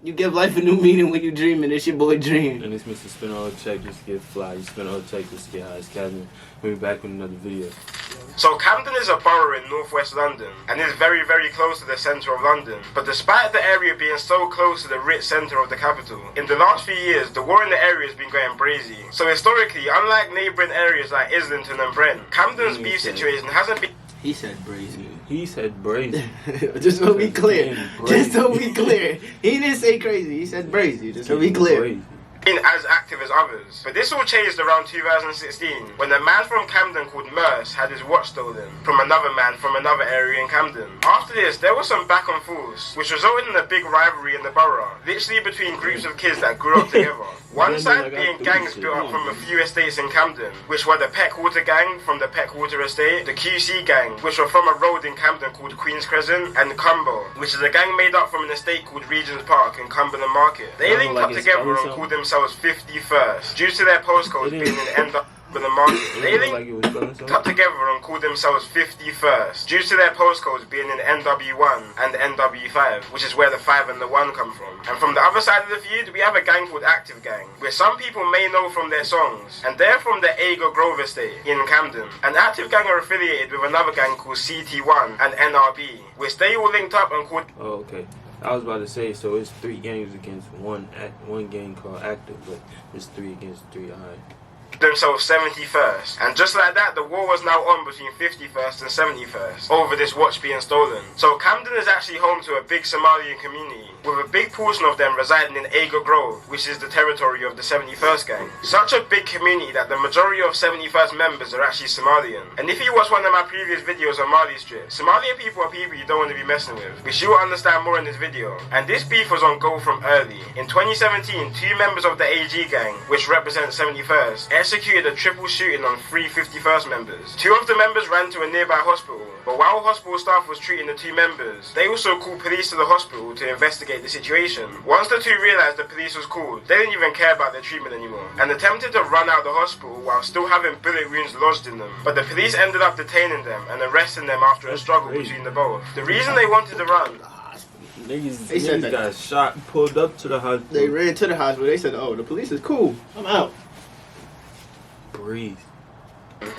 You give life a new meaning when you dream, and it's your boy Dream. And it's Mr. Spin All Check just to get fly. You spin all check just to get high. It's Camden. We'll be back with another video. So Camden is a borough in northwest London and is very, very close to the centre of London. But despite the area being so close to the rich centre of the capital, in the last few years the war in the area has been going brazy. So historically, unlike neighbouring areas like Islington and Brent, Camden's beef situation hasn't been... He said brazy. He said brazy. Just so we clear. Just so we clear. He didn't say crazy. He said brazy. Just so we clear. As active as others. But this all changed around 2016 when a man from Camden called Merce had his watch stolen from another man from another area in Camden. After this, there was some back and forth, which resulted in a big rivalry in the borough, literally between groups of kids that grew up together. One side being gangs built up from a few estates in Camden, which were the Peckwater gang from the Peckwater estate, the QC gang, which were from a road in Camden called Queen's Crescent, and Cumber, which is a gang made up from an estate called Regent's Park in Cumberland Market. They linked up together and called themselves 51st, due to their postcodes being in the market. They linked up together and called themselves 51st, due to their postcodes being in NW1 and NW5, which is where the 5 and the 1 come from. And from the other side of the feud, we have a gang called Active Gang, which some people may know from their songs, and they're from the Ager Grove estate in Camden. And Active Gang are affiliated with another gang called CT1 and NRB, which they all linked up and called... Oh, okay. I was about to say, so it's 3 gangs against one gang called Active, but it's 3 against 3, alright. Themselves 71st, and just like that the war was now on between 51st and 71st over this watch being stolen. So Camden is actually home to a big Somalian community, with a big portion of them residing in Ager Grove, which is the territory of the 71st gang. Such a big community that the majority of 71st members are actually Somalian. And if you watch one of my previous videos on Mali Strip, Somalian people are people you don't want to be messing with, which you will understand more in this video. And this beef was on go from early. In 2017, 2 members of the AG gang, which represent 71st, executed a triple shooting on 3 51st members. 2 of the members ran to a nearby hospital, but while hospital staff was treating the 2 members, they also called police to the hospital to investigate the situation. Once the 2 realised the police was called, they didn't even care about their treatment anymore, and attempted to run out of the hospital while still having bullet wounds lodged in them. But the police ended up detaining them and arresting them after a struggle between the both. The reason they wanted to run... Niggas got shot and pulled up to the hospital. They ran to the hospital. They said, oh, the police is cool. I'm out. Breathe.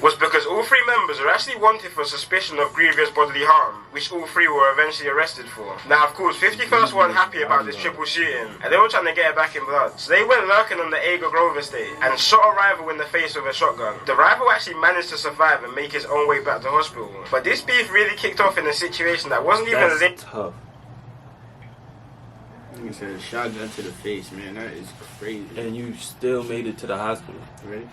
Was because all 3 members are actually wanted for suspicion of grievous bodily harm, which all 3 were eventually arrested for. Now, of course, 51st weren't happy about this triple shooting, and they were trying to get it back in blood. So they went lurking on the Ager Grove estate and shot a rival in the face with a shotgun. The rival actually managed to survive and make his own way back to hospital. But this beef really kicked off in a situation that wasn't even linked. Tough. You said a shotgun to the face, man. That is crazy. And you still made it to the hospital. Ready?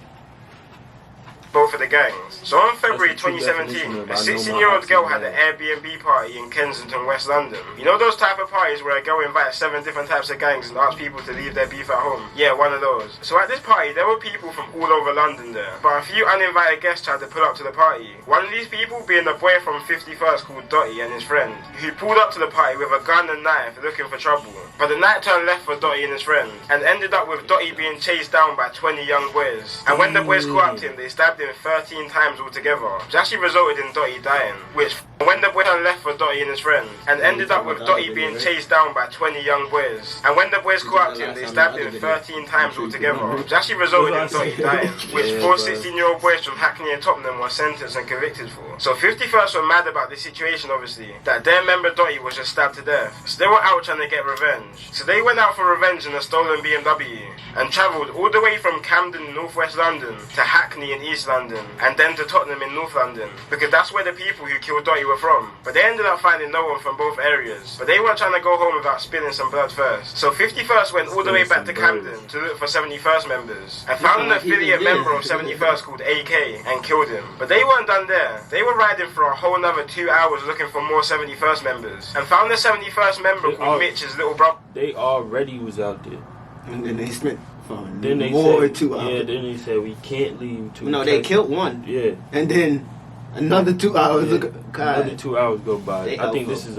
Both of the gangs. So on February 2017, a 16-year-old girl had an Airbnb party in Kensington, West London. You know those type of parties where a girl invites 7 different types of gangs and asks people to leave their beef at home? Yeah, one of those. So at this party, there were people from all over London there, but a few uninvited guests tried to pull up to the party. One of these people being a boy from 51st called Dotty and his friend, who pulled up to the party with a gun and knife looking for trouble. But the night turned left for Dotty and his friend, and ended up with Dotty being chased down by 20 young boys. And when the boys caught up to him, they stabbed him 13 times altogether, which actually resulted in Dotty dying. Which, when the boy turned left for Dotty and his friend, and ended up with Dotty being chased down by 20 young boys. And when the boys caught up to him, they stabbed him 13 times altogether, which actually resulted in Dotty dying. Which 4 16-year-old boys from Hackney and Tottenham were sentenced and convicted for. So 51st were mad about this situation, obviously, that their member Dotty was just stabbed to death. So they were out trying to get revenge. So they went out for revenge in a stolen BMW and travelled all the way from Camden, northwest London, to Hackney in East London, and then to Tottenham in North London, because that's where the people who killed Dotty were from. But they ended up finding no one from both areas. But they weren't trying to go home without spilling some blood first. So 51st went all the way back to Camden to look for 71st members, and found an affiliate member of 71st called AK and killed him. But they weren't done there. They were riding for a whole nother 2 hours looking for more 71st members, and found the 71st member called Mitch's little brother. They already was out there. And then they spent then they more said, 2 hours. Yeah, then they said we can't leave. No, they killed one. Yeah. And then another 2 hours. Yeah. Another 2 hours go by. I think this is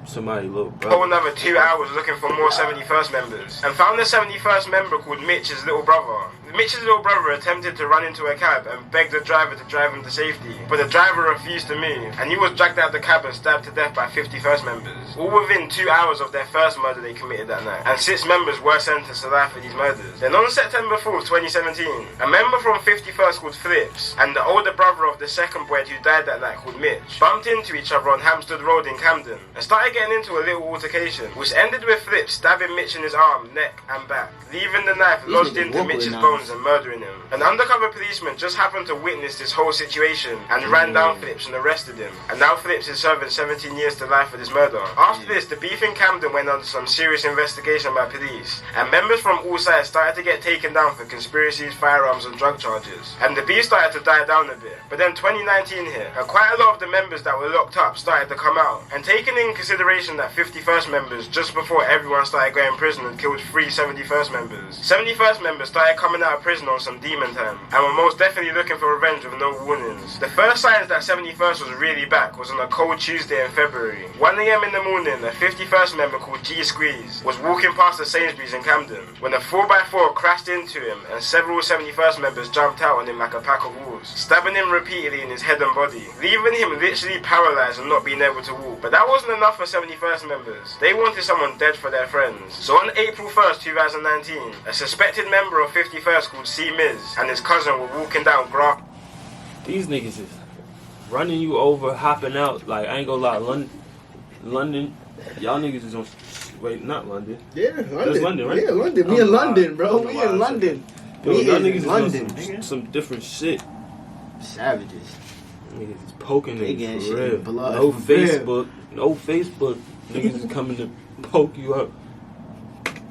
somebody little brother. Whole another 2 hours looking for more 71st members, and found the 71st member called Mitch's little brother. Mitch's little brother attempted to run into a cab and begged the driver to drive him to safety, but the driver refused to move, and he was dragged out of the cab and stabbed to death by 51st members, all within 2 hours of their first murder they committed that night, and 6 members were sentenced to life for these murders. Then on September 4th, 2017, a member from 51st called Flips, and the older brother of the second boy who died that night called Mitch, bumped into each other on Hampstead Road in Camden, and started getting into a little altercation, which ended with Flips stabbing Mitch in his arm, neck, and back, leaving the knife lodged into Mitch's bones and murdering him. An undercover policeman just happened to witness this whole situation and ran down Flips and arrested him, and now Flips is serving 17 years to life for this murder. After this, the beef in Camden went under some serious investigation by police, and members from all sides started to get taken down for conspiracies, firearms and drug charges, and the beef started to die down a bit. But then 2019 hit, and quite a lot of the members that were locked up started to come out, and taking in consideration that 51st members just before everyone started going to prison and killed 3 71st members. 71st members started coming out of prison on some demon time, and were most definitely looking for revenge with no warnings. The first signs that 71st was really back was on a cold Tuesday in February. 1 AM in the morning, a 51st member called Gxng was walking past the Sainsbury's in Camden, when a 4x4 crashed into him, and several 71st members jumped out on him like a pack of wolves, stabbing him repeatedly in his head and body, leaving him literally paralysed and not being able to walk. But that wasn't enough for 71st members. They wanted someone dead for their friends. So on April 1st, 2019, a suspected member of 51st called C. Miz and his cousin were walking down Graf. These niggas is running you over, hopping out. Like, I ain't gonna lie, London, y'all niggas is on. Wait, not London. Yeah, London. That's London, right? Yeah, London. We in London, bro. We in London. Yo, We y'all in niggas London, is on nigga. some different shit. Savages. Niggas is poking They niggas getting for shit real. in blood, No for real. Facebook. No Facebook. Niggas is coming to poke you up.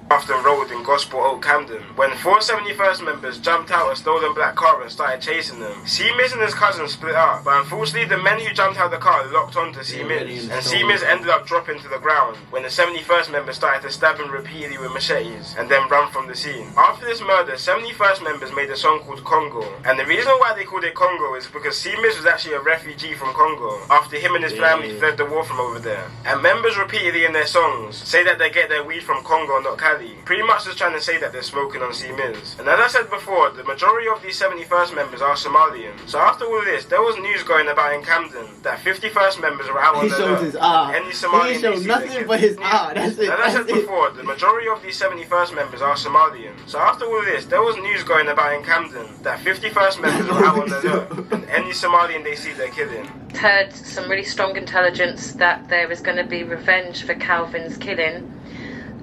Grafton Road in Gospel Oak, Camden, when 4 71st members jumped out a stolen black car and started chasing them. C. Miz and his cousin split up, but unfortunately the men who jumped out the car locked onto C. Miz, and C. Miz ended up dropping to the ground when the 71st members started to stab him repeatedly with machetes and then run from the scene. After this murder, 71st members made a song called Congo, and the reason why they called it Congo is because C. Miz was actually a refugee from Congo after him and his family fled the war from over there. And members repeatedly in their songs say that they get their weed from Congo, not Cali. Pretty much just trying to say that they're smoking on C. Miz. And as I said before, the majority of these 71st members are Somalian. So after all this, there was news going about in Camden that 51st members were out on He the shows his eye. Any Somalian He showed nothing but his eye. That's it. As I said That's it. before, the majority of these 71st members are Somalian. So after all this, there was news going about in Camden that 51st members were out on the look, and any Somalian they see, they're killing. Heard some really strong intelligence that there is going to be revenge for Calvin's killing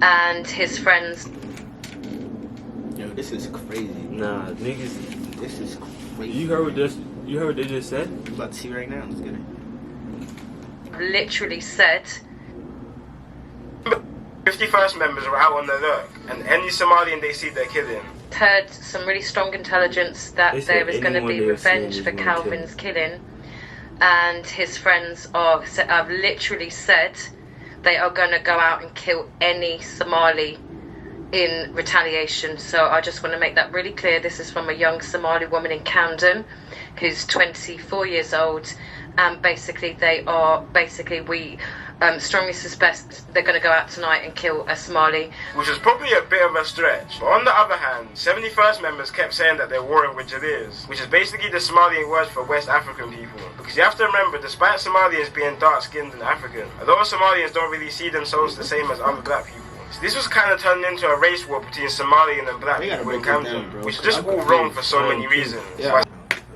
and his friends. Yo, this is crazy. Nah, niggas. This is crazy. You heard what this? You heard what they just said? You about to see right now? Let's get it. Literally said 51st members were out on the look, and any Somalian they see, they're killing. heard some really strong intelligence that They said there is going to anyone be they were seeing revenge is for gonna Calvin's killing, and his friends have literally said they are going to go out and kill any Somali in retaliation. So I just want to make that really clear. This is from a young Somali woman in Camden who's 24 years old, and basically we strongly suspect they're going to go out tonight and kill a Somali. Which is probably a bit of a stretch. But on the other hand, 71st members kept saying that they're warring with Jalirs, which is basically the Somalian word for West African people. Because you have to remember, despite Somalians being dark-skinned and African, a lot of Somalians don't really see themselves the same as other black people. So this was kind of turned into a race war between Somalian and black We gotta people in break this Camden, down, bro. which is just all wrong for so many reasons. Yeah.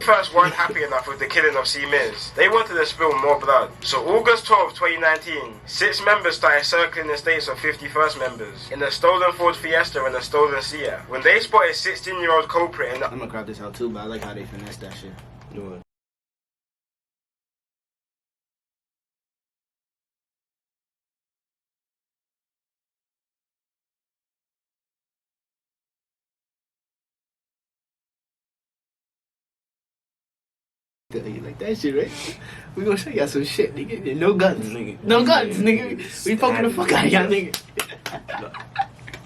First weren't happy enough with the killing of C. Miz. They wanted to spill more blood. So August 12, 2019, 6 members started circling the states of 51st members in a stolen Ford Fiesta and a stolen Seat, when they spotted 16-year-old culprit in the... I'm gonna crop this out too, but I like how they finesse that shit. Doing. You like that shit, right? We gonna show y'all some shit, nigga. No guns. Nigga. No guns, nigga. We poking the fuck out of y'all, nigga.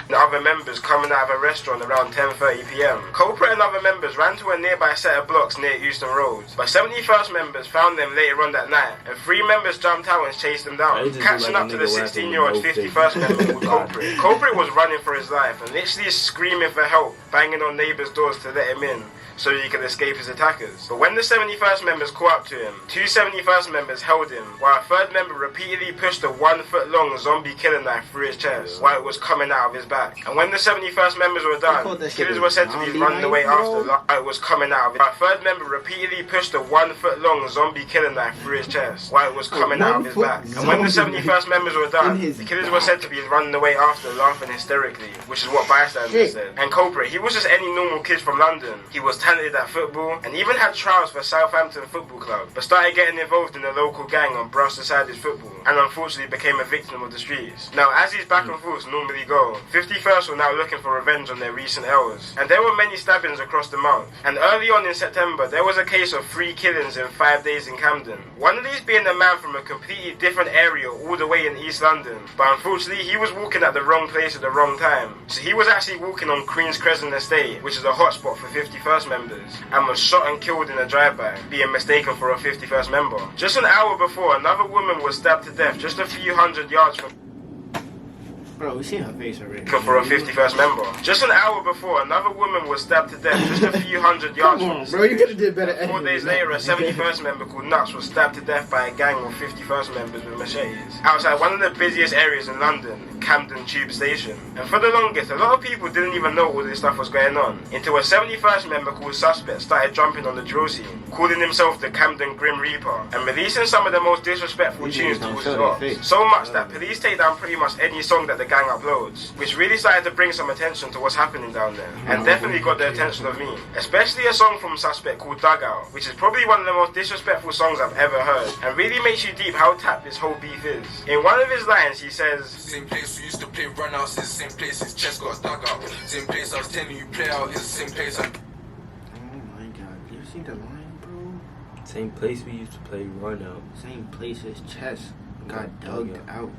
and other members coming out of a restaurant around 10:30 p.m. Culprit and other members ran to a nearby set of blocks near Euston Road, but 71st members found them later on that night, and 3 members jumped out and chased them down, catching up to the 16-year-old 51st member with Culprit. Culprit was running for his life and literally screaming for help, banging on neighbours' doors to let him in, so he could escape his attackers. But when the 71st members caught up to him, 2 71st members held him, while a 3rd member repeatedly pushed a 1-foot-long zombie killer knife through his chest while it was coming out of his back. And when the 71st members were done, the killers were said to be running away after while it was coming out of his back. A 3rd member repeatedly pushed a 1-foot-long zombie killer knife through his chest while it was coming out of his back. And when the 71st members were done, the killers were said to be running away after, laughing hysterically, which is what bystanders said. And Culprit, he was just any normal kid from London. He was talented at football and even had trials for Southampton Football Club, but started getting involved in a local gang on Brussels-sided football, and unfortunately became a victim of the streets. Now, as these back and forths normally go, 51st were now looking for revenge on their recent errors, and there were many stabbings across the month. And early on in September, there was a case of 3 killings in 5 days in Camden. One of these being a man from a completely different area all the way in East London, but unfortunately he was walking at the wrong place at the wrong time. So he was actually walking on Queen's Crescent Estate, which is a hotspot for 51st members, and was shot and killed in a drive-by, being mistaken for a 51st member. Just an hour before, another woman was stabbed to death just a few hundred yards from Bro, we seen her face already. for a 51st member. Just an hour before, another woman was stabbed to death just a few hundred yards Come on, from bro, you could have did better. 4 days later, a 71st member called Nuts was stabbed to death by a gang of 51st members with machetes outside one of the busiest areas in London, Camden Tube Station. And for the longest, a lot of people didn't even know all this stuff was going on until a 71st member called Suspect started jumping on the drill scene, calling himself the Camden Grim Reaper, and releasing some of the most disrespectful tunes towards his ops. So much that police take down pretty much any song that the gang uploads, which really started to bring some attention to what's happening down there, and definitely got the attention of me. Especially a song from Suspect called Dugout, which is probably one of the most disrespectful songs I've ever heard, and really makes you deep how tapped this whole beef is. In one of his lines, he says, "Same place we used to play runouts, is the same place his chest got dug out. Same place I was telling you play out, is the same place I..." Oh my god, you see the line, bro? Same place we used to play run out. Same place his chest got dug out.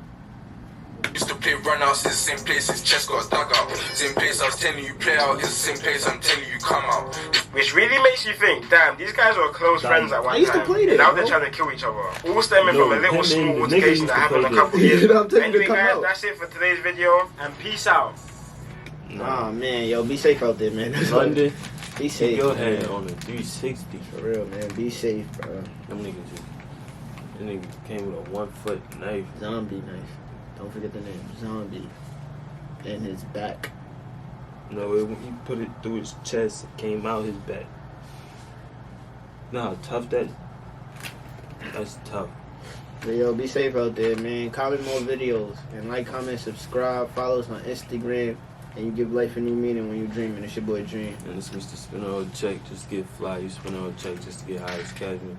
Used to play runouts, is the same place his chest got dug out. Same place I was telling you play out, is the same place I'm telling you come out. which really makes you think, damn, these guys were close friends at one time. I used to play this, and now bro. they're trying to kill each other. All stemming from a little small altercation that happened a couple this. years You know ago. what I'm telling you to Anyway come guys, out. that's it for today's video, and peace out. Nah, man, yo, be safe out there, man. London, Be safe. keep your head man. on a 360. For real, man. Be safe, bro. Them niggas came with a 1-foot knife. Zombie knife. Don't forget the name. Zombie. In his back. No, he put it through his chest, it came out his back. You know how tough that's tough. But yo, be safe out there, man. Comment more videos. And like, comment, subscribe. Follow us on Instagram. And you give life a new meaning when you're dreaming. It's your boy Dream. And it's Mr. Spin on a check just to get fly. You spin on a check just to get high as Cashman.